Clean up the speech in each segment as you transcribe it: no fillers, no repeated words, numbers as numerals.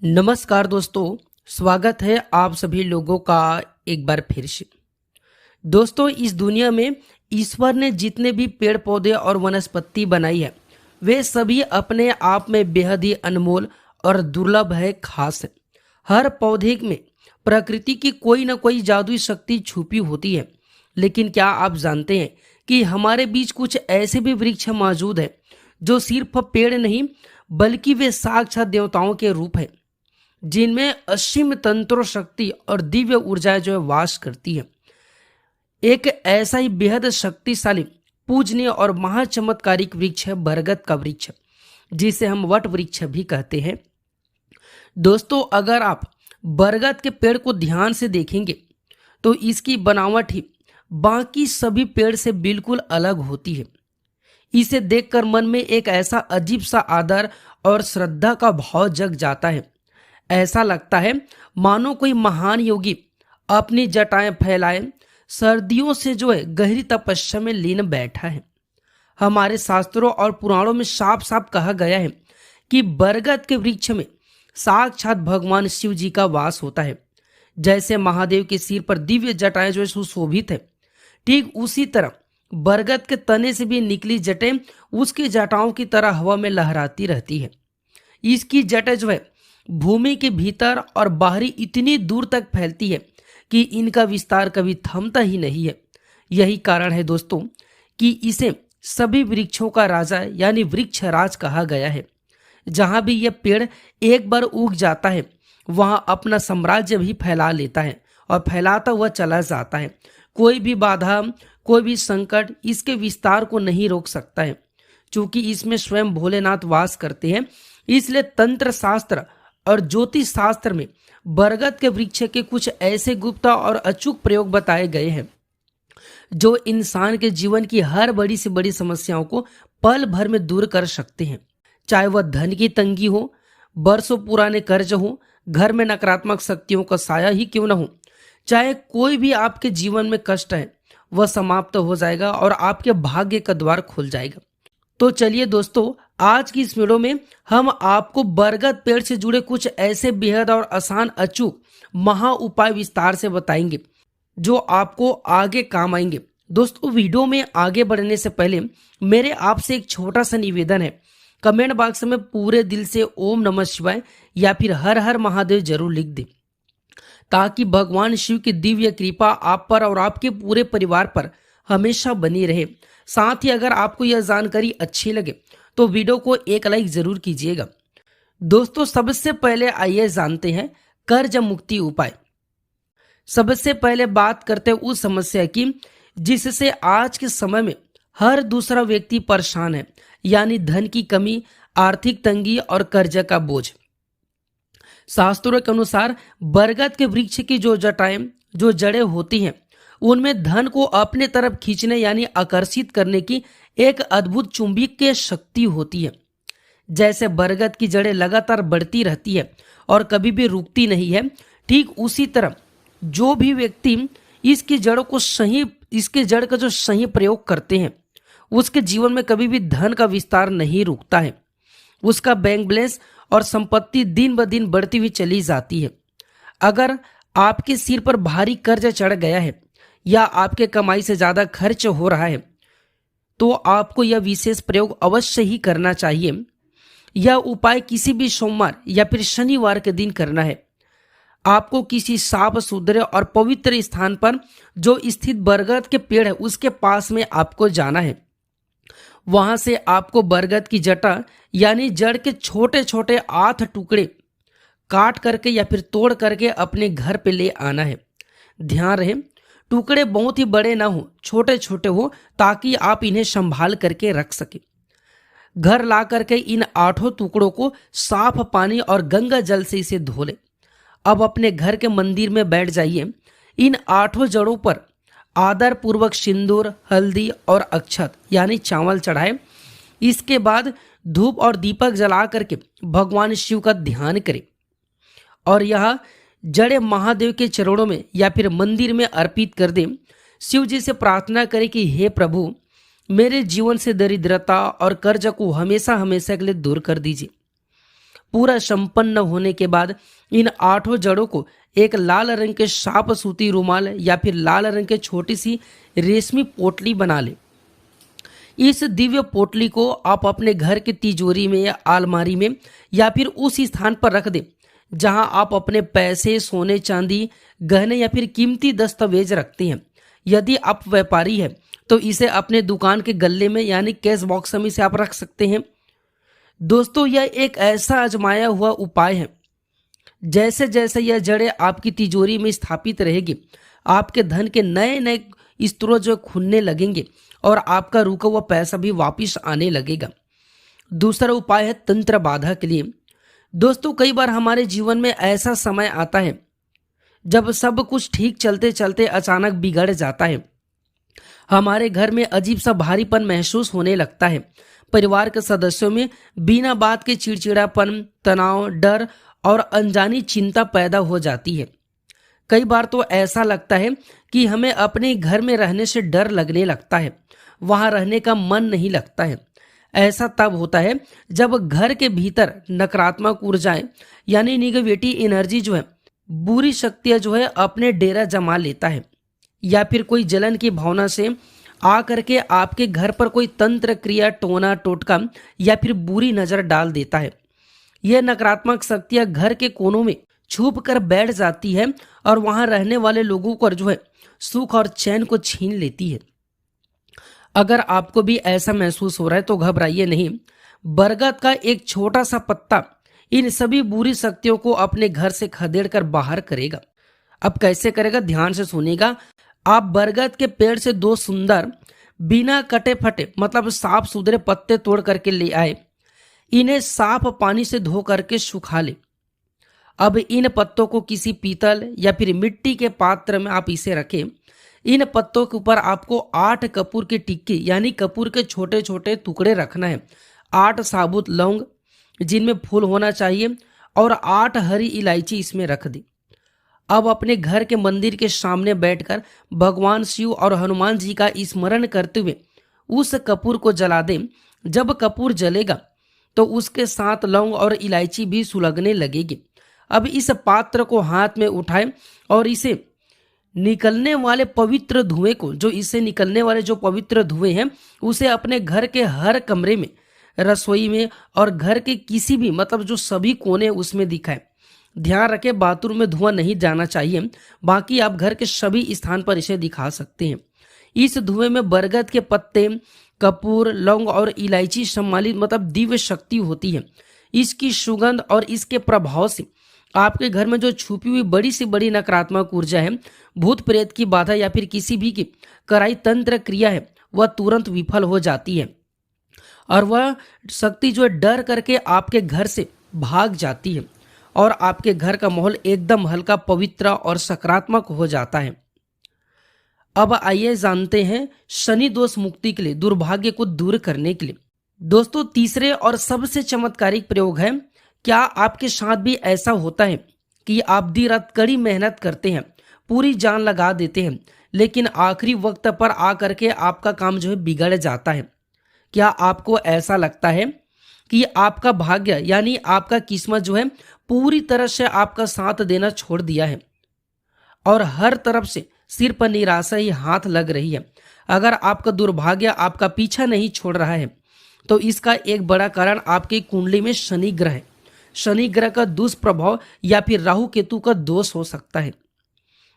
नमस्कार दोस्तों, स्वागत है आप सभी लोगों का एक बार फिर से। दोस्तों, इस दुनिया में ईश्वर ने जितने भी पेड़ पौधे और वनस्पति बनाई है, वे सभी अपने आप में बेहद ही अनमोल और दुर्लभ है, खास है। हर पौधे में प्रकृति की कोई ना कोई जादुई शक्ति छुपी होती है। लेकिन क्या आप जानते हैं कि हमारे बीच कुछ ऐसे भी वृक्ष मौजूद हैं जो सिर्फ पेड़ नहीं बल्कि वे साक्षात देवताओं के रूप हैं, जिनमें असीम तंत्र शक्ति और दिव्य ऊर्जा जो है वास करती है। एक ऐसा ही बेहद शक्तिशाली, पूजनीय और महाचमत्कारिक वृक्ष है बरगद का वृक्ष, जिसे हम वट वृक्ष भी कहते हैं। दोस्तों, अगर आप बरगद के पेड़ को ध्यान से देखेंगे तो इसकी बनावट ही बाकी सभी पेड़ से बिल्कुल अलग होती है। इसे देखकर मन में एक ऐसा अजीब सा आदर और श्रद्धा का भाव जग जाता है। ऐसा लगता है मानो कोई महान योगी अपनी जटाएं फैलाए सर्दियों से जो है गहरी तपस्या में लीन बैठा है। हमारे शास्त्रों और पुराणों में साफ साफ कहा गया है कि बरगद के वृक्ष में साक्षात भगवान शिव जी का वास होता है। जैसे महादेव के सिर पर दिव्य जटाएं जो है सुशोभित है, ठीक उसी तरह बरगद के तने से भी निकली जटें उसकी जटाओं की तरह हवा में लहराती रहती है। इसकी जटें जो है भूमि के भीतर और बाहरी इतनी दूर तक फैलती है कि इनका विस्तार कभी थमता ही नहीं है। यही कारण है दोस्तों कि इसे सभी वृक्षों का राजा यानी वृक्ष राज कहा गया है। जहां भी यह पेड़ एक बार उग जाता है, वहां अपना साम्राज्य भी फैला लेता है और फैलाता हुआ चला जाता है। कोई भी बाधा, कोई भी संकट इसके विस्तार को नहीं रोक सकता है। चूंकि इसमें स्वयं भोलेनाथ वास करते हैं, इसलिए तंत्र शास्त्र और ज्योतिष शास्त्र में बरगद के वृक्ष के कुछ ऐसे गुप्त और अचूक प्रयोग बताए गए हैं जो इंसान के जीवन की हर बड़ी से बड़ी समस्याओं को पल भर में दूर कर सकते हैं। चाहे वह धन की तंगी हो, बरसों पुराने कर्ज हो, घर में नकारात्मक शक्तियों का साया ही क्यों न हो, चाहे कोई भी आपके जीवन में कष्ट है, वह समाप्त हो जाएगा और आपके भाग्य का द्वार खुल जाएगा। तो चलिए दोस्तों, आज की इस वीडियो में हम आपको बरगद पेड़ से जुड़े कुछ ऐसे बेहद और आसान अचूक महा उपाय विस्तार से बताएंगे जो आपको आगे काम आएंगे। दोस्तों, वीडियो में आगे बढ़ने से पहले मेरे आपसे एक छोटा सा निवेदन है। कमेंट बॉक्स में पूरे दिल से ओम नमः शिवाय या फिर हर हर महादेव जरूर लिख दें, ताकि भगवान शिव की दिव्य कृपा आप पर और आपके पूरे परिवार पर हमेशा बनी रहे। साथ ही अगर आपको यह जानकारी अच्छी लगे तो वीडियो को एक लाइक जरूर कीजिएगा। दोस्तों, सबसे पहले आइए जानते हैं कर्ज मुक्ति उपाय। सबसे पहले बात करते हैं उस समस्या की जिससे आज के समय में हर दूसरा व्यक्ति परेशान है, यानी धन की कमी, आर्थिक तंगी और कर्ज का बोझ। शास्त्रों के अनुसार बरगद के वृक्ष की जो जटाएं, जो जड़ें होती हैं, उनमें धन को अपने तरफ खींचने यानी आकर्षित करने की एक अद्भुत चुंबकीय शक्ति होती है। जैसे बरगद की जड़ें लगातार बढ़ती रहती है और कभी भी रुकती नहीं है, ठीक उसी तरह जो भी व्यक्ति इसकी जड़ का जो सही प्रयोग करते हैं, उसके जीवन में कभी भी धन का विस्तार नहीं रुकता है। उसका बैंक बैलेंस और संपत्ति दिन ब दिन बढ़ती हुई चली जाती है। अगर आपके सिर पर भारी कर्ज चढ़ गया है या आपके कमाई से ज्यादा खर्च हो रहा है, तो आपको यह विशेष प्रयोग अवश्य ही करना चाहिए। यह उपाय किसी भी सोमवार या फिर शनिवार के दिन करना है। आपको किसी साफ सुथरे और पवित्र स्थान पर जो स्थित बरगद के पेड़ है उसके पास में आपको जाना है। वहां से आपको बरगद की जटा यानी जड़ के छोटे छोटे 8 टुकड़े काट करके या फिर तोड़ करके अपने घर पे ले आना है। ध्यान रहे, टुकड़े बहुत ही बड़े ना हो, छोटे छोटे हो, ताकि आप इन्हें संभाल करके रख सके। घर ला करके इन 8 टुकड़ों को साफ पानी और गंगा जल से इसे धो ले। अब अपने घर के मंदिर में बैठ जाइए। इन 8 जड़ों पर आदर पूर्वक सिंदूर, हल्दी और अक्षत यानी चावल चढ़ाए। इसके बाद धूप और दीपक जला करके भगवान शिव का ध्यान करें और यह जड़े महादेव के चरणों में या फिर मंदिर में अर्पित कर दें। शिव जी से प्रार्थना करें कि हे प्रभु, मेरे जीवन से दरिद्रता और कर्ज को हमेशा हमेशा के लिए दूर कर दीजिए। पूरा संपन्न होने के बाद इन 8 जड़ों को एक लाल रंग के साफ सूती रुमाल या फिर लाल रंग के छोटी सी रेशमी पोटली बना ले। इस दिव्य पोटली को आप अपने घर की तिजोरी में या अलमारी में या फिर उस स्थान पर रख दे जहां आप अपने पैसे, सोने चांदी, गहने या फिर कीमती दस्तावेज रखते हैं। यदि आप व्यापारी हैं तो इसे अपने दुकान के गल्ले में यानी कैश बॉक्स में से आप रख सकते हैं। दोस्तों, यह एक ऐसा आजमाया हुआ उपाय है, जैसे जैसे यह जड़ें आपकी तिजोरी में स्थापित रहेगी, आपके धन के नए नए स्रोत जो खुलने लगेंगे और आपका रुका हुआ पैसा भी वापस आने लगेगा। दूसरा उपाय है तंत्र बाधा के लिए। दोस्तों, कई बार हमारे जीवन में ऐसा समय आता है जब सब कुछ ठीक चलते चलते अचानक बिगड़ जाता है। हमारे घर में अजीब सा भारीपन महसूस होने लगता है। परिवार के सदस्यों में बिना बात के चिड़चिड़ापन, तनाव, डर और अनजानी चिंता पैदा हो जाती है। कई बार तो ऐसा लगता है कि हमें अपने घर में रहने से डर लगने लगता है, वहां रहने का मन नहीं लगता है। ऐसा तब होता है जब घर के भीतर नकारात्मक ऊर्जाएं यानी निगेटिव एनर्जी जो है, बुरी शक्तियां जो है अपने डेरा जमा लेता है, या फिर कोई जलन की भावना से आ करके आपके घर पर कोई तंत्र क्रिया, टोना टोटका या फिर बुरी नजर डाल देता है। यह नकारात्मक शक्तियां घर के कोनों में छुप कर बैठ जाती है और वहां रहने वाले लोगों को जो है सुख और चैन को छीन लेती है। अगर आपको भी ऐसा महसूस हो रहा है तो घबराइए नहीं। बरगद का एक छोटा सा पत्ता इन सभी बुरी शक्तियों को अपने घर से खदेड़ कर बाहर करेगा। अब कैसे करेगा, ध्यान से सुनिएगा। आप बरगद के पेड़ से 2 सुंदर बिना कटे फटे मतलब साफ सुथरे पत्ते तोड़ करके ले आए। इन्हें साफ पानी से धो करके सुखा ले। अब इन पत्तों को किसी पीतल या फिर मिट्टी के पात्र में आप इसे रखें। इन पत्तों के ऊपर आपको 8 कपूर की टिक्की यानी कपूर के छोटे छोटे टुकड़े रखना है, 8 साबुत लौंग जिनमें फूल होना चाहिए और 8 हरी इलायची इसमें रख दी। अब अपने घर के मंदिर के सामने बैठकर भगवान शिव और हनुमान जी का स्मरण करते हुए उस कपूर को जला दें। जब कपूर जलेगा तो उसके साथ लौंग और इलायची भी सुलगने लगेगी। अब इस पात्र को हाथ में उठाएं और इसे निकलने वाले पवित्र धुएं को, जो इससे निकलने वाले जो पवित्र धुएं हैं, उसे अपने घर के हर कमरे में, रसोई में और घर के किसी भी मतलब जो सभी कोने उसमें दिखाएं। ध्यान रखें, बाथरूम में धुआं नहीं जाना चाहिए, बाकी आप घर के सभी स्थान पर इसे दिखा सकते हैं। इस धुएं में बरगद के पत्ते, कपूर, लौंग और इलायची सम्मिलित मतलब दिव्य शक्ति होती है। इसकी सुगंध और इसके प्रभाव से आपके घर में जो छुपी हुई बड़ी से बड़ी नकारात्मक ऊर्जा है, भूत प्रेत की बाधा या फिर किसी भी की कराई तंत्र क्रिया है, वह तुरंत विफल हो जाती है और वह शक्ति जो डर करके आपके घर से भाग जाती है और आपके घर का माहौल एकदम हल्का, पवित्र और सकारात्मक हो जाता है। अब आइए जानते हैं शनि दोष मुक्ति के लिए, दुर्भाग्य को दूर करने के लिए। दोस्तों, तीसरे और सबसे चमत्कारिक प्रयोग है। क्या आपके साथ भी ऐसा होता है कि आप दिन रात कड़ी मेहनत करते हैं, पूरी जान लगा देते हैं, लेकिन आखिरी वक्त पर आकर के आपका काम जो है बिगड़ जाता है? क्या आपको ऐसा लगता है कि आपका भाग्य यानी आपका किस्मत जो है पूरी तरह से आपका साथ देना छोड़ दिया है और हर तरफ से सिर पर निराशा ही हाथ लग रही है? अगर आपका दुर्भाग्य आपका पीछा नहीं छोड़ रहा है तो इसका एक बड़ा कारण आपकी कुंडली में शनि ग्रह है। शनि ग्रह का दुष्प्रभाव या फिर राहु केतु का दोष हो सकता है।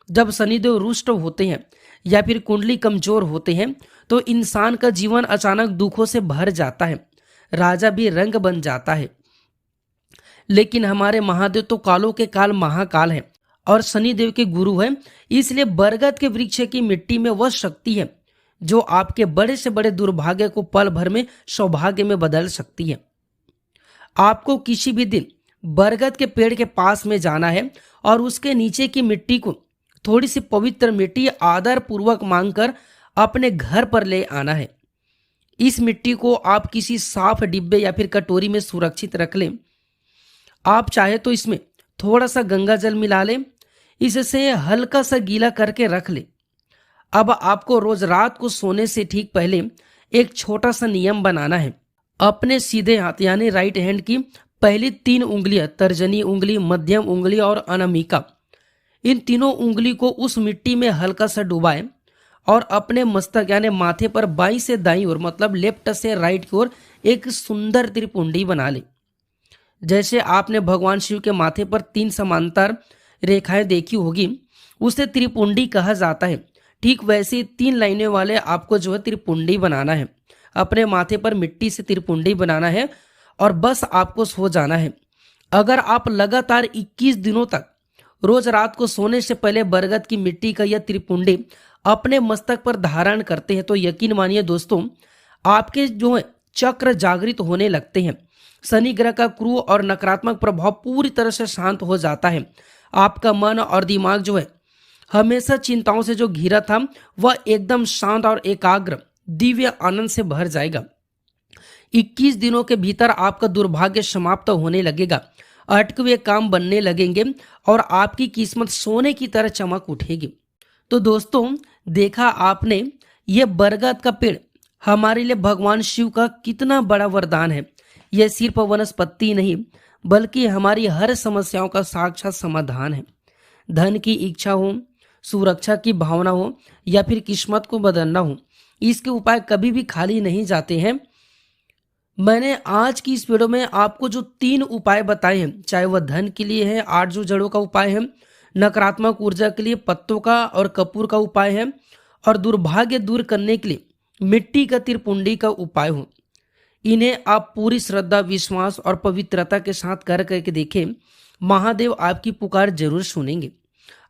जब शनिदेव रुष्ट होते हैं या फिर कुंडली कमजोर होते हैं तो इंसान का जीवन अचानक दुखों से भर जाता है, राजा भी रंग बन जाता है। लेकिन हमारे महादेव तो कालों के काल महाकाल है और शनिदेव के गुरु हैं, इसलिए बरगद के वृक्ष की मिट्टी में वह शक्ति है जो आपके बड़े से बड़े दुर्भाग्य को पल भर में सौभाग्य में बदल सकती है। आपको किसी भी दिन बरगद के पेड़ के पास में जाना है और उसके नीचे की मिट्टी को थोड़ी सी पवित्र मिट्टी आदर पूर्वक मांगकर अपने घर पर ले आना है। इस मिट्टी को आप किसी साफ डिब्बे या फिर कटोरी में सुरक्षित रख लें। आप चाहे तो इसमें थोड़ा सा गंगा जल मिला लें, इससे हल्का सा गीला करके रख लें। अब आपको रोज रात को सोने से ठीक पहले एक छोटा सा नियम बनाना है। अपने सीधे हाथ यानी राइट हैंड की पहली 3 उंगलियां, तर्जनी उंगली, मध्यम उंगली और अनामिका, इन तीनों उंगली को उस मिट्टी में हल्का सा डुबाएं और अपने मस्तक यानी माथे पर बाईं से दाईं ओर मतलब लेफ्ट से राइट की ओर एक सुंदर त्रिपुंडी बना लें। जैसे आपने भगवान शिव के माथे पर 3 समांतर रेखाएं देखी होगी, उसे त्रिपुंडी कहा जाता है। ठीक वैसे 3 लाइनें वाले आपको जो है त्रिपुंडी बनाना है। अपने माथे पर मिट्टी से त्रिपुंडी बनाना है और बस आपको सो जाना है। अगर आप लगातार 21 दिनों तक रोज रात को सोने से पहले बरगद की मिट्टी का यह त्रिपुंडी अपने मस्तक पर धारण करते हैं तो यकीन मानिए दोस्तों, आपके जो है चक्र जागृत होने लगते हैं। शनि ग्रह का क्रूर और नकारात्मक प्रभाव पूरी तरह से शांत हो जाता है। आपका मन और दिमाग जो है हमेशा चिंताओं से जो घिरा था वह एकदम शांत और एकाग्र दिव्य आनंद से भर जाएगा। 21 दिनों के भीतर आपका दुर्भाग्य समाप्त होने लगेगा, अटके हुए काम बनने लगेंगे और आपकी किस्मत सोने की तरह चमक उठेगी। तो दोस्तों, देखा आपने ये बरगद का पेड़ हमारे लिए भगवान शिव का कितना बड़ा वरदान है। यह सिर्फ वनस्पति नहीं बल्कि हमारी हर समस्याओं का साक्षात समाधान है। धन की इच्छा हो, सुरक्षा की भावना हो या फिर किस्मत को बदलना हो, इसके उपाय कभी भी खाली नहीं जाते हैं। मैंने आज की इस वीडियो में आपको जो 3 उपाय बताए हैं, चाहे वह धन के लिए है 8 जो जड़ों का उपाय है, नकारात्मक ऊर्जा के लिए पत्तों का और कपूर का उपाय है और दुर्भाग्य दूर करने के लिए मिट्टी का त्रिपुंडी का उपाय हो, इन्हें आप पूरी श्रद्धा, विश्वास और पवित्रता के साथ कर करके देखें। महादेव आपकी पुकार जरूर सुनेंगे।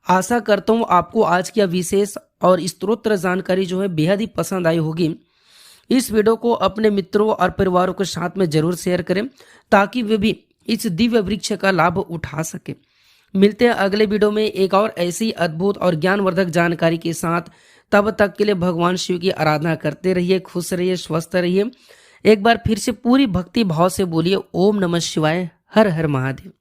आशा करता हूँ आपको आज की विशेष और स्तोत्र जानकारी जो है बेहद ही पसंद आई होगी। इस वीडियो को अपने मित्रों और परिवारों के साथ में जरूर शेयर करें ताकि वे भी इस दिव्य वृक्ष का लाभ उठा सके। मिलते हैं अगले वीडियो में एक और ऐसी अद्भुत और ज्ञानवर्धक जानकारी के साथ। तब तक के लिए भगवान शिव की आराधना करते रहिए, खुश रहिए, स्वस्थ रहिए। एक बार फिर से पूरी भक्ति भाव से बोलिए ओम नमः शिवाय, हर हर महादेव।